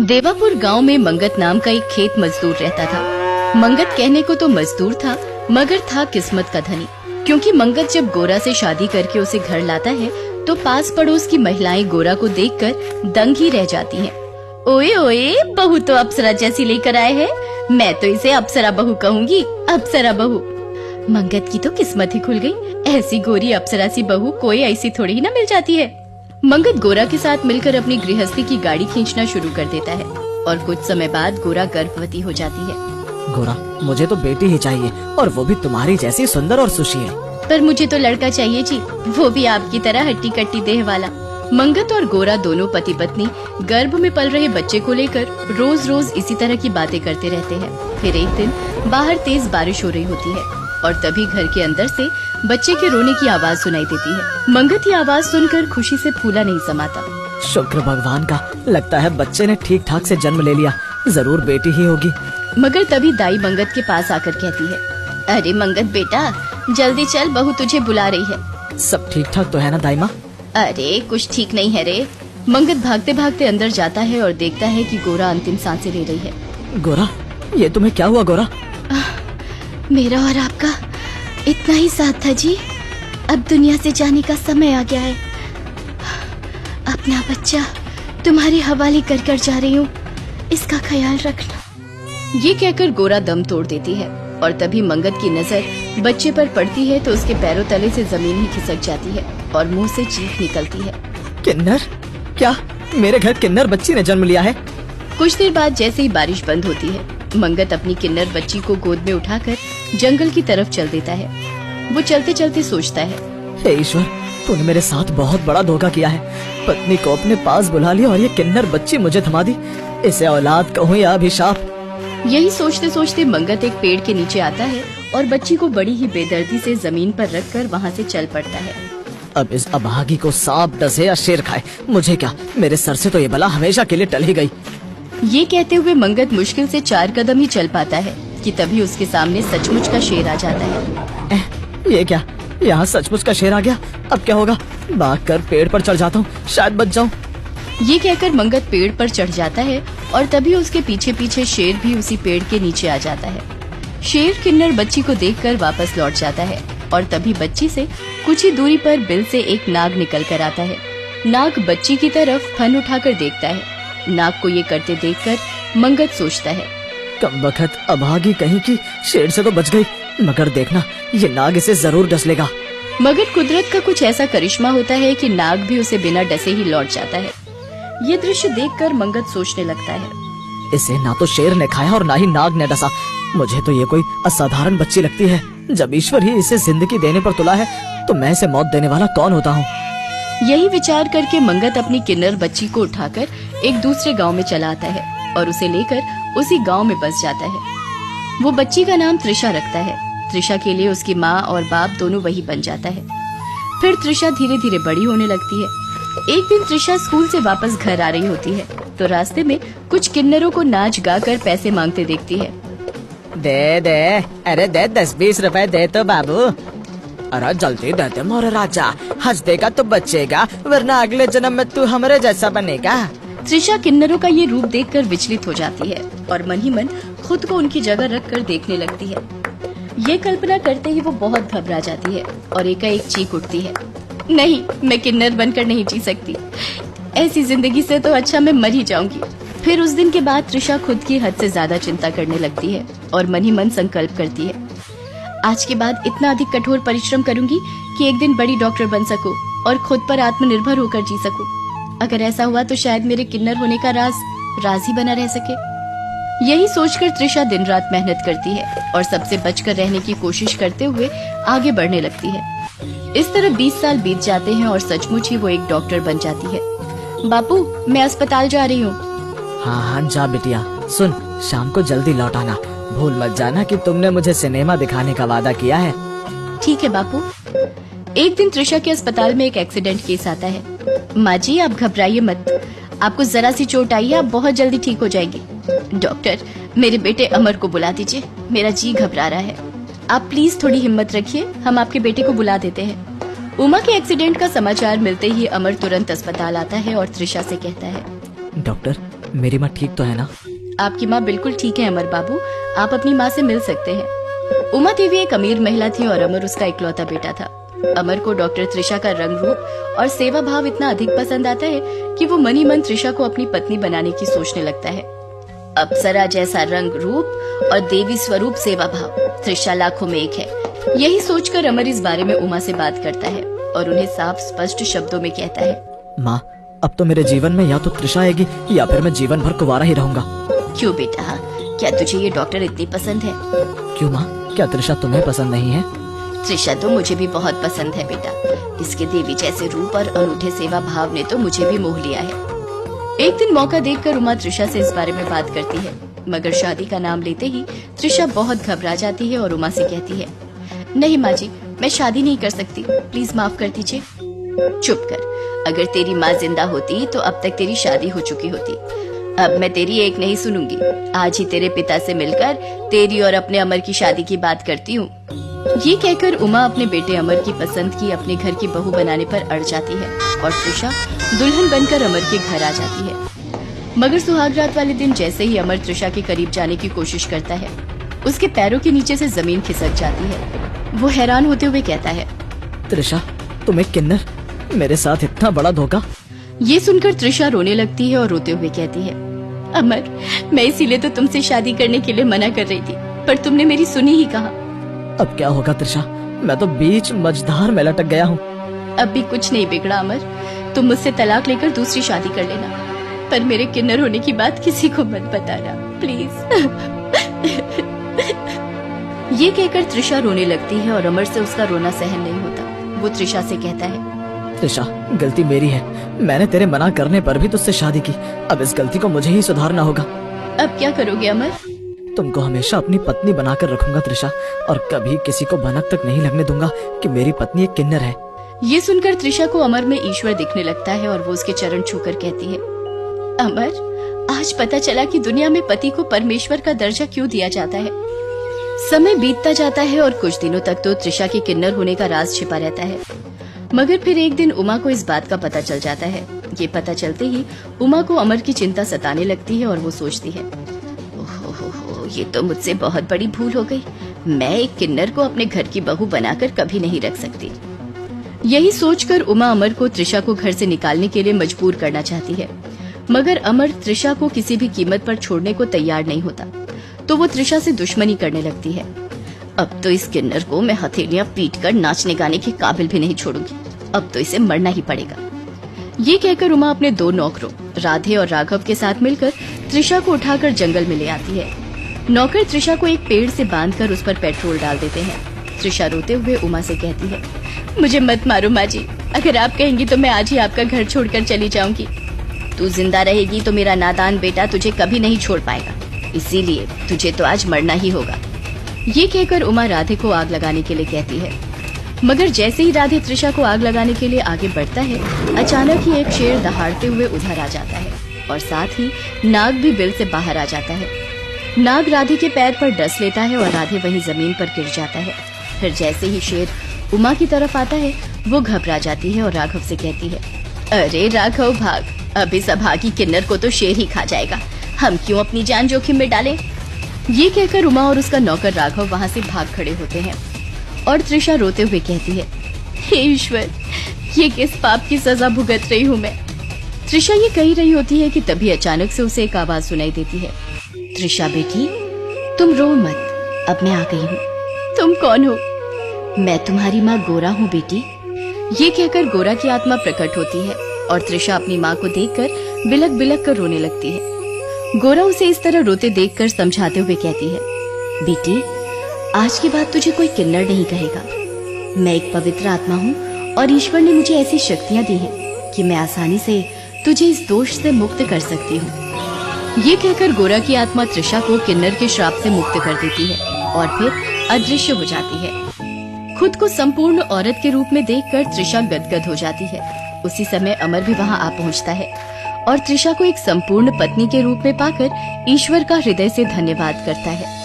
देवापुर गांव में मंगत नाम का एक खेत मजदूर रहता था। मंगत कहने को तो मजदूर था, मगर था किस्मत का धनी, क्योंकि मंगत जब गोरा से शादी करके उसे घर लाता है तो पास पड़ोस की महिलाएं गोरा को देखकर दंग ही रह जाती हैं। ओए ओए, बहू तो अप्सरा जैसी लेकर आए हैं, मैं तो इसे अप्सरा बहू कहूंगी, अप्सरा बहू। मंगत की तो किस्मत ही खुल गई, ऐसी गोरी अप्सरा सी बहू कोई ऐसी थोड़ी ही ना मिल जाती है। मंगत गोरा के साथ मिलकर अपनी गृहस्थी की गाड़ी खींचना शुरू कर देता है और कुछ समय बाद गोरा गर्भवती हो जाती है। गोरा, मुझे तो बेटी ही चाहिए, और वो भी तुम्हारी जैसी सुंदर और सुशील। पर मुझे तो लड़का चाहिए जी, वो भी आपकी तरह हट्टी कट्टी देह वाला। मंगत और गोरा दोनों पति पत्नी गर्भ में पल रहे बच्चे को लेकर रोज रोज इसी तरह की बातें करते रहते हैं। फिर एक दिन बाहर तेज बारिश हो रही होती है और तभी घर के अंदर से बच्चे के रोने की आवाज सुनाई देती है। मंगत ये आवाज सुनकर खुशी से फूला नहीं समाता। शुक्र भगवान का, लगता है बच्चे ने ठीक ठाक से जन्म ले लिया, जरूर बेटी ही होगी। मगर तभी दाई मंगत के पास आकर कहती है, अरे मंगत बेटा, जल्दी चल, बहू तुझे बुला रही है। सब ठीक ठाक तो है ना दाई माँ? अरे कुछ ठीक नहीं है रे। मंगत भागते भागते अंदर जाता है और देखता है कि गोरा अंतिम सांसें ले रही है। गोरा, ये तुम्हें क्या हुआ गोरा? मेरा और आपका इतना ही साथ था जी, अब दुनिया से जाने का समय आ गया है। अपना बच्चा तुम्हारे हवाले कर कर जा रही हूँ, इसका ख्याल रखना। ये कहकर गोरा दम तोड़ देती है और तभी मंगत की नजर बच्चे पर पड़ती है तो उसके पैरों तले से जमीन ही खिसक जाती है और मुंह से चीख निकलती है। किन्नर? क्या मेरे घर किन्नर बच्ची ने जन्म लिया है? कुछ देर बाद जैसे ही बारिश बंद होती है, मंगत अपनी किन्नर बच्ची को गोद में उठाकर जंगल की तरफ चल देता है। वो चलते चलते सोचता है, हे ईश्वर, तूने मेरे साथ बहुत बड़ा धोखा किया है। पत्नी को अपने पास बुला लिया और ये किन्नर बच्ची मुझे थमा दी। इसे औलाद कहूँ या अभिशाप। यही सोचते सोचते मंगत एक पेड़ के नीचे आता है और बच्ची को बड़ी ही बेदर्दी से जमीन पर रखकर वहाँ से चल पड़ता है। अब इस अभागी को सांप डसे या शेर खाए, मुझे क्या, मेरे सर से तो ये बला हमेशा के लिए टल ही गई। ये कहते हुए मंगत मुश्किल से 4 कदम ही चल पाता है कि तभी उसके सामने सचमुच का शेर आ जाता है। ये क्या, यहाँ सचमुच का शेर आ गया? अब क्या होगा? भागकर पेड़ पर चढ़ जाता हूँ, शायद बच जाऊँ। ये कहकर मंगत पेड़ पर चढ़ जाता है और तभी उसके पीछे पीछे शेर भी उसी पेड़ के नीचे आ जाता है। शेर किन्नर बच्ची को देखकर वापस लौट जाता है और तभी बच्ची से कुछ ही दूरी पर बिल से एक नाग निकल कर आता है। नाग बच्ची की तरफ फन उठाकर देखता है। नाग को ये करते देखकर मंगत सोचता है, कमबख्त अभागी कहीं की, शेर से तो बच गई, मगर देखना ये नाग इसे जरूर डस लेगा। मगर कुदरत का कुछ ऐसा करिश्मा होता है कि नाग भी उसे बिना डसे ही लौट जाता है। ये दृश्य देखकर मंगत सोचने लगता है, इसे ना तो शेर ने खाया और ना ही नाग ने डसा। मुझे तो ये कोई असाधारण बच्ची लगती है। जब ईश्वर ही इसे जिंदगी देने पर तुला है तो मैं इसे मौत देने वाला कौन होता हूँ? यही विचार करके मंगत अपनी किन्नर बच्ची को उठाकर एक दूसरे गांव में चला आता है और उसे लेकर उसी गांव में बस जाता है। वो बच्ची का नाम त्रिशा रखता है। त्रिशा के लिए उसकी माँ और बाप दोनों वही बन जाता है। फिर त्रिशा धीरे धीरे बड़ी होने लगती है। एक दिन त्रिशा स्कूल से वापस घर आ रही होती है तो रास्ते में कुछ किन्नरों को नाच गा कर पैसे मांगते देखती है। दे दे, अरे दे 10-20 रुपए दे तो बाबू। अरे जल्दी दे दे मोरे राजा, हंस देगा तो बचेगा, वरना अगले जन्म में तू हमारे जैसा बनेगा। त्रिशा किन्नरों का ये रूप देखकर विचलित हो जाती है और मन ही मन खुद को उनकी जगह रखकर देखने लगती है। ये कल्पना करते ही वो बहुत घबरा जाती है और एकाएक चीख उठती है, नहीं, मैं किन्नर बनकर नहीं जी सकती। ऐसी जिंदगी से तो अच्छा मैं मर ही जाऊंगी। फिर उस दिन के बाद त्रिशा खुद की हद से ज्यादा चिंता करने लगती है और मन ही मन संकल्प करती है, आज के बाद इतना अधिक कठोर परिश्रम करूंगी कि एक दिन बड़ी डॉक्टर बन सकूं और खुद पर आत्मनिर्भर होकर जी सकूं। अगर ऐसा हुआ तो शायद मेरे किन्नर होने का राज ही बना रह सके। यही सोचकर त्रिशा दिन रात मेहनत करती है और सबसे बचकर रहने की कोशिश करते हुए आगे बढ़ने लगती है। इस तरह 20 साल बीत जाते हैं और सचमुच ही वो एक डॉक्टर बन जाती है। बापू, मैं अस्पताल जा रही हूँ। हाँ हाँ जा बिटिया, सुन, शाम को जल्दी लौट आना। भूल मत जाना कि तुमने मुझे सिनेमा दिखाने का वादा किया है। ठीक है बापू। एक दिन त्रिशा के अस्पताल में एक एक्सीडेंट केस आता है। माँ जी, आप घबराइए मत, आपको जरा सी चोट आई है, आप बहुत जल्दी ठीक हो जाएगी। डॉक्टर, मेरे बेटे अमर को बुला दीजिए, मेरा जी घबरा रहा है। आप प्लीज थोड़ी हिम्मत रखिए, हम आपके बेटे को बुला देते हैं। उमा के एक्सीडेंट का समाचार मिलते ही अमर तुरंत अस्पताल आता है और त्रिशा से कहता है, डॉक्टर, मेरी माँ ठीक तो है ना? आपकी माँ बिल्कुल ठीक है अमर बाबू, आप अपनी माँ से मिल सकते हैं। उमा देवी एक अमीर महिला थी और अमर उसका इकलौता बेटा था। अमर को डॉक्टर त्रिशा का रंग रूप और सेवा भाव इतना अधिक पसंद आता है कि वो मन ही मन त्रिशा को अपनी पत्नी बनाने की सोचने लगता है। अप्सरा जैसा रंग रूप और देवी स्वरूप सेवा भाव, त्रिशा लाखों में एक है। यही सोचकर अमर इस बारे में उमा से बात करता है और उन्हें साफ स्पष्ट शब्दों में कहता है, माँ अब तो मेरे जीवन में या तो त्रिशा आएगी या फिर मैं जीवन भर कुंवारा ही रहूंगा। क्यों बेटा, क्या तुझे ये डॉक्टर इतनी पसंद है? क्यों माँ, क्या त्रिशा तुम्हें पसंद नहीं है? त्रिशा तो मुझे भी बहुत पसंद है बेटा। इसके देवी जैसे रूप और अनूठे सेवा भाव ने तो मुझे भी मोह लिया है। एक दिन मौका देखकर उमा त्रिशा से इस बारे में बात करती है, मगर शादी का नाम लेते ही त्रिशा बहुत घबरा जाती है और उमा से कहती है, नहीं माँ जी, मैं शादी नहीं कर सकती, प्लीज माफ कर दीजिए। चुप कर, अगर तेरी माँ जिंदा होती तो अब तक तेरी शादी हो चुकी होती। अब मैं तेरी एक नहीं सुनूंगी। आज ही तेरे पिता से मिलकर तेरी और अपने अमर की शादी की बात करती हूँ। ये कहकर उमा अपने बेटे अमर की पसंद की अपने घर की बहू बनाने पर अड़ जाती है और त्रिशा दुल्हन बनकर अमर के घर आ जाती है। मगर सुहागरात वाले दिन जैसे ही अमर त्रिशा के करीब जाने की कोशिश करता है, उसके पैरों के नीचे से जमीन खिसक जाती है। वो हैरान होते हुए कहता है, त्रिशा तुम एक किन्नर, मेरे साथ इतना बड़ा धोखा। ये सुनकर त्रिशा रोने लगती है और रोते हुए कहती है, अमर, मैं इसीलिए तो तुमसे शादी करने के लिए मना कर रही थी, पर तुमने मेरी सुनी ही कहा। अब क्या होगा त्रिशा, मैं तो बीच मझधार में लटक गया हूँ। अब भी कुछ नहीं बिगड़ा अमर, तुम मुझसे तलाक लेकर दूसरी शादी कर लेना, पर मेरे किन्नर होने की बात किसी को मत बताना प्लीज। ये कहकर त्रिशा रोने लगती है और अमर से उसका रोना सहन नहीं होता। वो त्रिशा से कहता है, त्रिशा गलती मेरी है, मैंने तेरे मना करने पर भी तुझसे शादी की, अब इस गलती को मुझे ही सुधारना होगा। अब क्या करोगे अमर? तुमको हमेशा अपनी पत्नी बनाकर रखूंगा त्रिशा, और कभी किसी को भनक तक नहीं लगने दूंगा कि मेरी पत्नी एक किन्नर है। ये सुनकर त्रिशा को अमर में ईश्वर दिखने लगता है और वो उसके चरण छूकर कहती है, अमर, आज पता चला कि दुनिया में पति को परमेश्वर का दर्जा क्यों दिया जाता है। समय बीतता जाता है और कुछ दिनों तक तो त्रिशा के किन्नर होने का राज छिपा रहता है, मगर फिर एक दिन उमा को इस बात का पता चल जाता है। ये पता चलते ही उमा को अमर की चिंता सताने लगती है और वो सोचती है, ओहो, ये तो मुझसे बहुत बड़ी भूल हो गई। मैं एक किन्नर को अपने घर की बहू बनाकर कभी नहीं रख सकती। यही सोचकर उमा अमर को त्रिशा को घर से निकालने के लिए मजबूर करना चाहती है, मगर अमर त्रिशा को किसी भी कीमत पर छोड़ने को तैयार नहीं होता, तो वो त्रिशा से दुश्मनी करने लगती है। अब तो इस किन्नर को मैं हथेलियां पीटकर नाचने गाने के काबिल भी नहीं छोड़ूंगी, अब तो इसे मरना ही पड़ेगा। ये कहकर उमा अपने दो नौकरों राधे और राघव के साथ मिलकर त्रिशा को उठाकर जंगल में ले आती है। नौकर त्रिशा को एक पेड़ से बांधकर उस पर पेट्रोल डाल देते हैं। त्रिशा रोते हुए उमा से कहती है, मुझे मत मारो माँ जी, अगर आप कहेंगी तो मैं आज ही आपका घर छोड़कर चली जाऊंगी। तू जिंदा रहेगी तो मेरा नादान बेटा तुझे कभी नहीं छोड़ पाएगा, इसीलिए तुझे तो आज मरना ही होगा। ये कहकर उमा राधे को आग लगाने के लिए कहती है, मगर जैसे ही राधे त्रिशा को आग लगाने के लिए आगे बढ़ता है, अचानक ही एक शेर दहाड़ते हुए उधर आ जाता है और साथ ही नाग भी बिल से बाहर आ जाता है। नाग राधे के पैर पर डस लेता है और राधे वहीं जमीन पर गिर जाता है। फिर जैसे ही शेर उमा की तरफ आता है, वो घबरा जाती है और राघव से कहती है, अरे राघव भाग, अब इस अभागी किन्नर को तो शेर ही खा जाएगा, हम क्यों अपनी जान जोखिम में डालें। ये कहकर उमा और उसका नौकर राघव वहाँ से भाग खड़े होते हैं और त्रिशा रोते हुए कहती है, हे ईश्वर, ये किस पाप की सजा भुगत रही हूँ मैं। त्रिशा ये कही रही होती है कि तभी अचानक से उसे एक आवाज सुनाई देती है, त्रिशा बेटी, तुम रो मत, अब मैं आ गई हूँ। तुम कौन हो? मैं तुम्हारी माँ गोरा हूँ बेटी। ये कहकर गोरा की आत्मा प्रकट होती है और त्रिशा अपनी माँ को देखकर बिलक बिलक कर रोने लगती है। गोरा उसे इस तरह रोते देखकर समझाते हुए कहती है, बेटी, आज के बाद तुझे कोई किन्नर नहीं कहेगा। मैं एक पवित्र आत्मा हूँ और ईश्वर ने मुझे ऐसी शक्तियाँ दी हैं कि मैं आसानी से तुझे इस दोष से मुक्त कर सकती हूँ। ये कहकर गोरा की आत्मा त्रिशा को किन्नर के श्राप से मुक्त कर देती है और फिर अदृश्य हो जाती है। खुद को संपूर्ण औरत के रूप में देखकर त्रिशा गदगद हो जाती है। उसी समय अमर भी वहाँ आ पहुँचता है और त्रिशा को एक संपूर्ण पत्नी के रूप में पाकर ईश्वर का हृदय से धन्यवाद करता है।